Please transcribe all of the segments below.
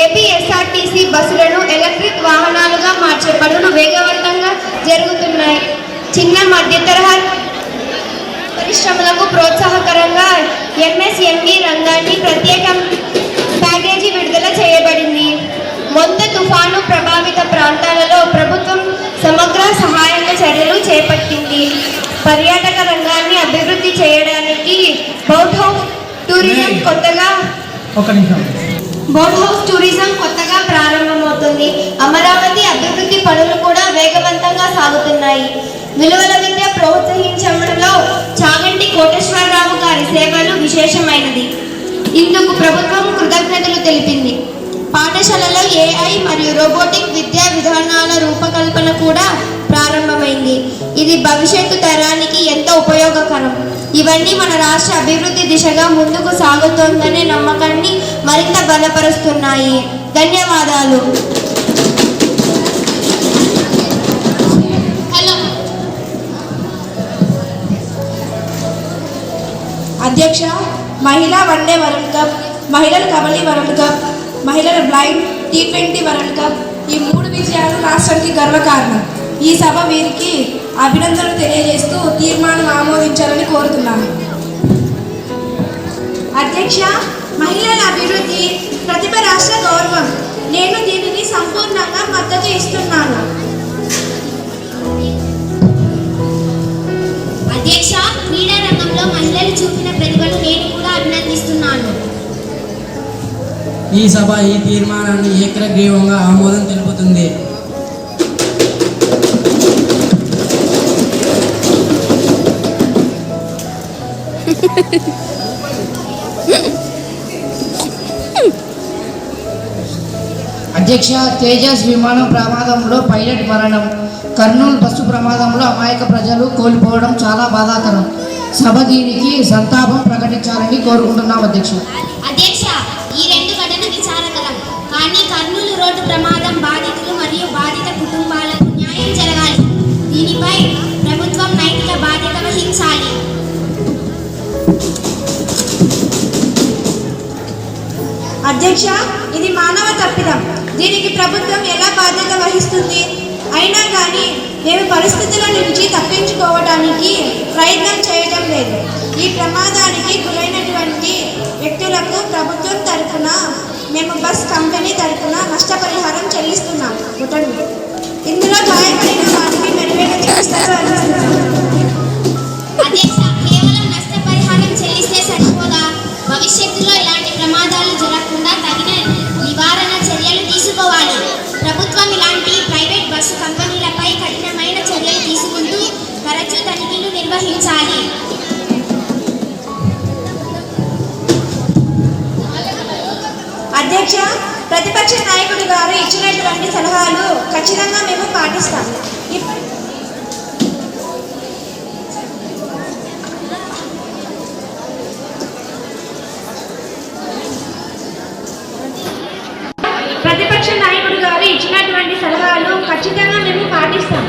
APSRTC బస్సులను electric వాహనాలుగా మార్చే పనులు వేగవంతంగా జరుగుతున్నాయి. చిన్న మధ్యతరహా పరిశ్రమలకు ప్రోత్సాహకరంగా ఎంఎస్ఎంఈ రంగాన్ని ప్రత్యేక ప్యాకేజీ విడుదల చేయబడింది. మొంత తుఫాను ప్రభావిత ప్రాంతాలలో ప్రభుత్వం సమగ్ర సహాయక చర్యలు చేపట్టింది. పర్యాటక రంగాన్ని అభివృద్ధి చేయడానికి బోట్ హౌస్ టూరిజం కొత్తగా ప్రారంభమవుతుంది. అమరావతి అభివృద్ధి పనులు కూడా వేగవంతంగా సాగుతున్నాయి. విలువల విద్య ప్రోత్సహించడంలో చాగంటి కోటేశ్వరరావు గారి సేవలు విశేషమైనది. ఇందుకు ప్రభుత్వం కృతజ్ఞతలు తెలిపింది. పాఠశాలలో ఏఐ మరియు రోబోటిక్ విద్యా విధానాల రూపకల్పన కూడా ప్రారంభమైంది. ఇది భవిష్యత్తు తరానికి ఎంతో ఉపయోగకరం. ఇవన్నీ మన రాష్ట్ర అభివృద్ధి దిశగా ముందుకు సాగుతోందనే నమ్మకాన్ని మరింత బలపరుస్తున్నాయి. ధన్యవాదాలు. అధ్యక్ష, మహిళా వన్డే వరల్డ్ కప్, మహిళల కబడ్డీ వరల్డ్ కప్, మహిళల బ్లైండ్ T20 వరల్డ్ కప్, ఈ 3 విజయాలు రాష్ట్రానికి గర్వకారణం. ఈ సభ వీరికి అభినందనలు తెలియజేస్తూ తీర్మానం ఆమోదించాలని కోరుతున్నాను. అధ్యక్ష, మహిళల అభివృద్ధి ప్రతిభ రాష్ట్ర గౌరవం. నేను దీనిని సంపూర్ణంగా మద్దతు ఇస్తున్నాను. అధ్యక్ష, క్రీడా రంగంలో మహిళలు చూపిన ప్రతిభను నేను కూడా అభినందిస్తున్నాను. ఈ సభ ఈ తీర్మానాన్ని ఏకగ్రీవంగా ఆమోదం తెలుపుతుంది. అధ్యక్ష, తేజస్ విమానం ప్రమాదంలో పైలట్ మరణం, కర్నూలు బస్సు ప్రమాదంలో అమాయక ప్రజలు కోల్పోవడం చాలా బాధాకరం. సభ దీనికి సంతాపం ప్రకటించాలని కోరుకుంటున్నాం. అధ్యక్ష, ఈ 2 ఘటనలు విచారకరం. కానీ కర్నూలు రోడ్డు ప్రమాదం బాధితులు మరియు బాధిత కుటుంబాలకు న్యాయం జరగాలి. దీనిపై ప్రభుత్వం నైతిక బాధ్యత వహించాలి. అధ్యక్ష, ఇది మానవ తప్పిదం. దీనికి ప్రభుత్వం ఎలా బాధ్యత వహిస్తుంది? అయినా కానీ మేము పరిస్థితుల నుంచి తప్పించుకోవడానికి ప్రయత్నం చేయడం లేదు. ఈ ప్రమాదానికి గురైనటువంటి వ్యక్తులకు ప్రభుత్వం తరఫున మేము బస్ కంపెనీ తరఫున నష్టపరిహారం చెల్లిస్తున్నాం. ఇందులో గాయపడిన వారికి మెరుగైన చికిత్సలు అందిస్తున్నాం. అధ్యక్ష, కేవలం నష్టపరిహారం చెల్లిస్తే సరిపోదా? భవిష్యత్తులో ఇలాంటి ప్రమాదాలు జరగకుండా తగిన నివారణ చర్యలు తీసుకోవాలి. ప్రభుత్వం ఇలాంటి ప్రైవేట్ బస్సు కంపెనీలపై కఠినమైన చర్యలు తీసుకుంటూ తరచూ తనిఖీలు నిర్వహించాలి. అధ్యక్ష, ప్రతిపక్ష నాయకుడు గారు ఇచ్చినటువంటి సలహాలు ఖచ్చితంగా మేము పాటిస్తాం. ప్రతిపక్ష నాయకుడు గారు ఇచ్చినటువంటి సలహాలు ఖచ్చితంగా మేము పాటిస్తాం.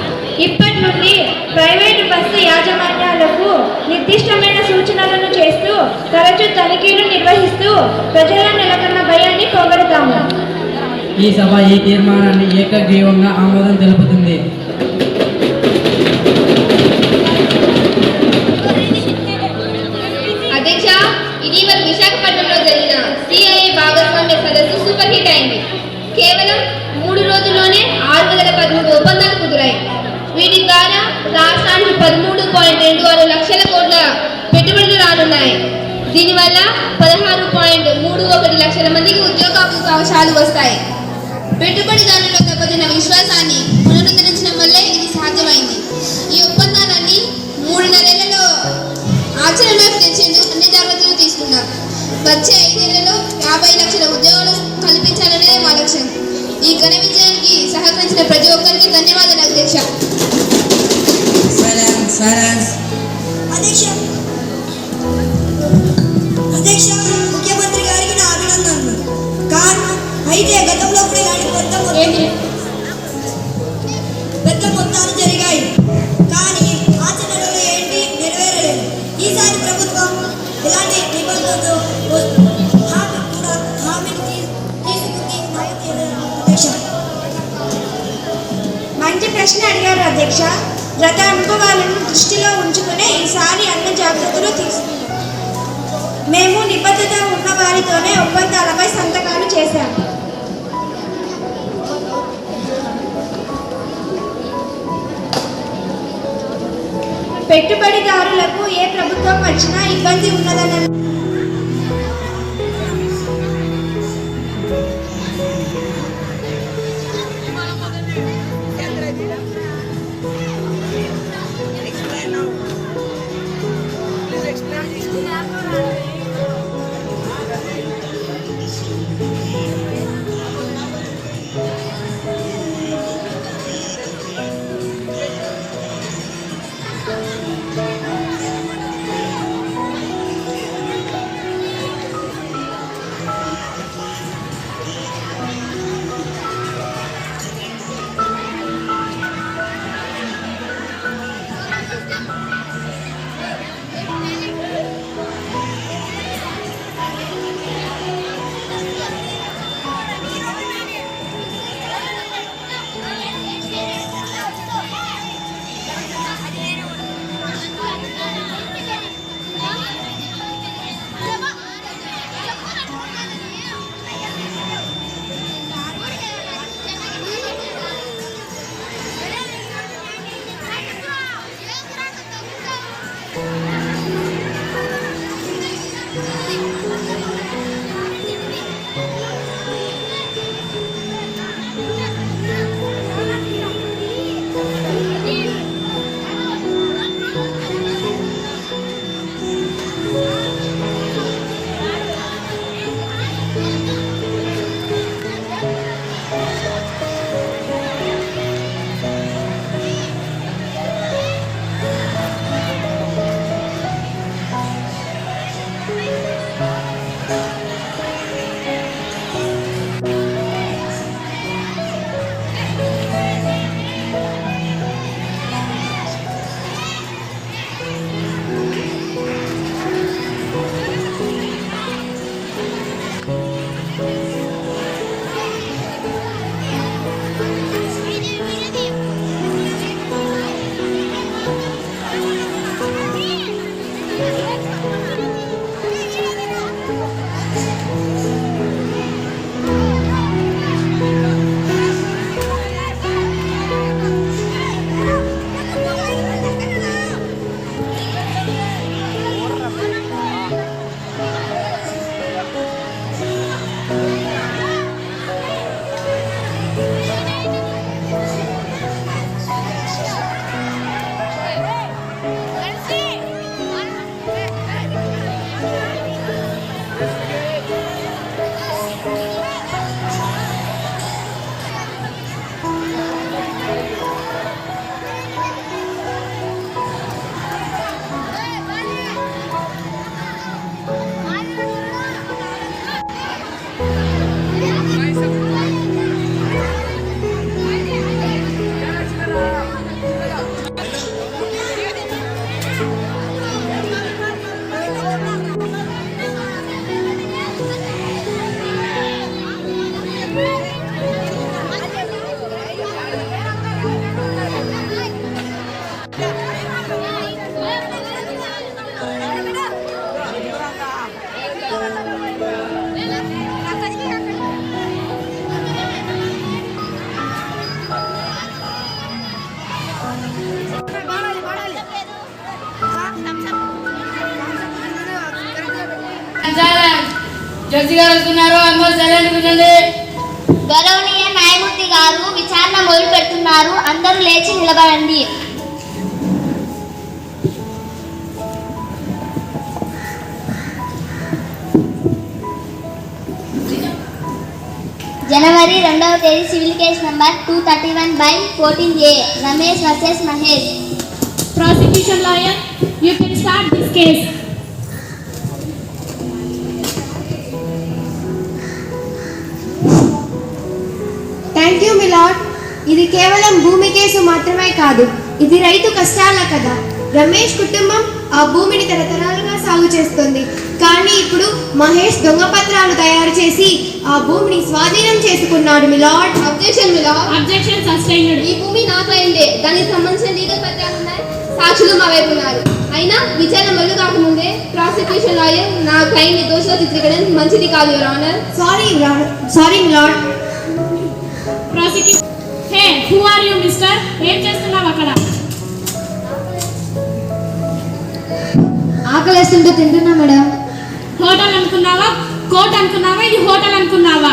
ఇప్పటి నుండి ప్రైవేటు బస్సు యాజమాన్యాలకు నిర్దిష్టమైన సూచనలను చేస్తూ తరచూ తనిఖీలు నిర్వహిస్తూ ప్రజల నెలకొన్న భయాన్ని పోగొడతాము. ఈ సభ ఈ తీర్మానాన్ని ఏకగ్రీవంగా ఆమోదం తెలుపుతుంది. అధ్యక్ష, ఇటీవల విశాఖపట్నంలో జరిగిన సిఐఏ భాగస్వామ్య సదస్సు సూపర్ హిట్ అయింది. కేవలం 3 రోజుల్లోనే 613 ఒప్పందాలు కుదిరాయి. వీటి ద్వారా రాష్ట్రానికి 13.26 లక్షల కోట్ల పెట్టుబడులు రానున్నాయి. దీనివల్ల 16.31 లక్షల మందికి ఉద్యోగావకాశాలు వస్తాయి. పెట్టుబడిదారుల్లో దెబ్బతిన్న విశ్వాసాన్ని పునరుద్ధరించడం వల్లే ఇది సాధ్యమైంది. ఈ ఒప్పందాలన్నీ 3 నెలలలో ఆచరణలోకి తెచ్చేందుకు అన్ని జాగ్రత్తలు తీసుకున్నాం. వచ్చే 5 నెలల్లో 50 లక్షల ఉద్యోగాలు కల్పించాలనేదే మా లక్ష్యం. ఈ ఘన విజయానికి సహకరించిన ప్రతి ఒక్కరికి ధన్యవాదాలు. అధ్యక్ష, అధ్యక్ష, ముఖ్యమంత్రి గారికి నా అభినందనలు. కారణం అయితే గతంలో కూడా ఇలాంటి పెద్ద మొత్తాలు జరిగాయి. కానీ ఆచరణలో ఏంటి నెరవేరలేదు. ఈసారి ప్రభుత్వం ఇలాంటి నిబంధనలు హామీని తీసుకుంది. ప్రశ్న అడిగారు అధ్యక్ష. గత అనుభవాలను దృష్టిలో ఉంచుకునే ఈసారి అన్ని జాగ్రత్తలు తీసుకున్నాం. మేము నిబద్ధత ఉన్న వారితోనే ఒప్పందాలపై సంతకాలు చేశాము. పెట్టుబడిదారులకు ఏ ప్రభుత్వం వచ్చినా ఇబ్బంది ఉన్నదన్న జడ్జి గారు వస్తున్నారు, అందరూ సైలెంట్ కూర్చోండి. గౌరవనీయ న్యాయమూర్తి గారు విచారణ మొదలు పెడుతున్నారు. అందరూ లేచి నిలబడండి. జనవరి 2వ తేదీ civil case number 231/14A Ramesh versus Mahesh. Prosecution lawyer, you can start this case. Thank you my lord. ఇది కేవలం భూమి కేసు మాత్రమే కాదు, ఇది రైతు కష్టాల కథ. రమేష్ కుటుంబం ఆ భూమిని తరతరాలుగా సాగు చేస్తుంది. కానీ ఇప్పుడు మహేష్ దొంగ పత్రాలు తయారు చేసి ఆ భూమిని స్వాధీనం చేసుకున్నాడు my lord. Objection my lord. Objection sustained. ఈ భూమి నా క్లయింటే, దానికి సంబంధించిన లీగల్ పత్రాలు ఉన్నాయి, సాక్షులు మా వైపు ఉన్నారు. అయినా విచారణ మొదలు కాకముందే ప్రాసిక్యూషన్ లాయర్ నా క్లయింట్ నిర్దోషిగా చిత్రీకరించడం మంచిది కాదు, your honour. Sorry my lord. Prosecute. Hey, who are you, mister? ఏం చేస్తున్నావు అక్కడ? ఆకలేస్తుంటే తింటున్నా మేడం. హోటల్ అనుకున్నావా, కోర్ట్ అనుకున్నావా, ఇది హోటల్ అనుకున్నావా?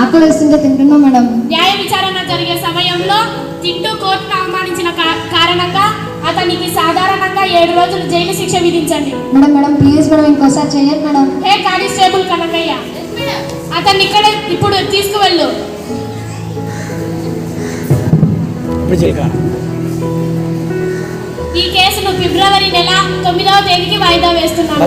ఆకలేస్తుంటే తింటున్నా మేడం. న్యాయ విచారణ జరిగే సమయంలో తింటూ కోర్టును అవమానించిన కారణంగా అతనికి సాధారణంగా 7 రోజులు జైలు శిక్ష విధించండి. మేడం ప్లీజ్ మేడం, ఇంకోసారి చెయ్యండి మేడం. హే కానిస్టేబుల్ కనకయ్య, అతన్ని ఇక్కడ ఇప్పుడు తీసుకువెళ్ళు. ఈ కేసును ఫిబ్రవరి నెల 9వ తేదీకి వాయిదా వేస్తున్నాను.